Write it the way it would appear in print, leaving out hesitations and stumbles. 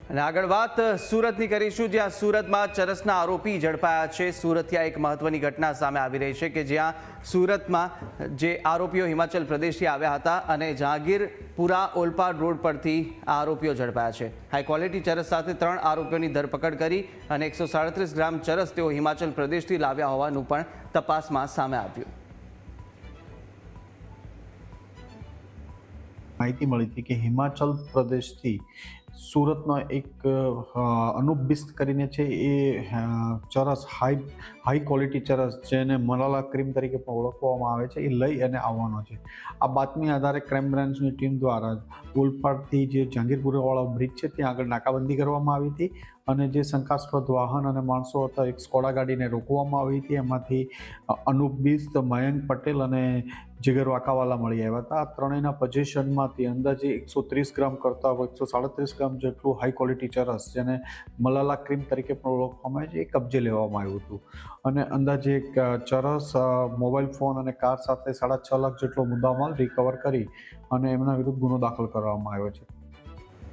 અને આગળ વાત સુરતની કરીશું, જ્યાં સુરતમાં ચરસના આરોપી ઝડપાયા છે। સુરતથી એક મહત્વની ઘટના સામે આવી રહી છે કે જ્યાં સુરતમાં જે આરોપીઓ હિમાચલ પ્રદેશથી આવ્યા હતા અને જહાંગીરપુરા ઓલપાડ રોડ પરથી આ આરોપીઓ ઝડપાયા છે। હાઈ ક્વોલિટી ચરસ સાથે 3 આરોપીઓની ધરપકડ કરી અને 137 ગ્રામ ચરસ તેઓ હિમાચલ પ્રદેશથી લાવ્યા હોવાનું પણ તપાસમાં સામે આવ્યું। માહિતી મળી હતી કે હિમાચલ પ્રદેશથી સુરતનો એક અનુપ બિસ્ત કરીને છે, એ ચરસ હાઈ ક્વોલિટી ચરસ જેને મલાલા ક્રીમ તરીકે પણ ઓળખવામાં આવે છે, એ લઈ અને આવવાનો છે। આ બાતમી આધારે ક્રાઇમ બ્રાન્ચની ટીમ દ્વારા ઓલપાડથી જે જહાંગીરપુરાવાળો બ્રિજ છે ત્યાં આગળ નાકાબંધી કરવામાં આવી હતી અને જે શંકાસ્પદ વાહન અને માણસો હતા એક સ્કોડા ગાડીને રોકવામાં આવી હતી। એમાંથી અનુપ બિસ્ત, મયંક પટેલ અને જીગર વાકાવાલા મળી આવ્યા હતા। આ ત્રણેયના પોઝિશનમાંથી અંદાજે 130 ગ્રામ કરતાં 137 ગ્રામ જેટલું હાઈ ક્વોલિટી ચરસ જેને મલાલા ક્રીમ તરીકે પણ ઓળખવામાં આવે છે એ કબજે લેવામાં આવ્યું હતું અને અંદાજે ચરસ, મોબાઈલ ફોન અને કાર સાથે 6.5 લાખ જેટલો મુદ્દામાલ રિકવર કરી અને એમના વિરુદ્ધ ગુનો દાખલ કરવામાં આવ્યો છે।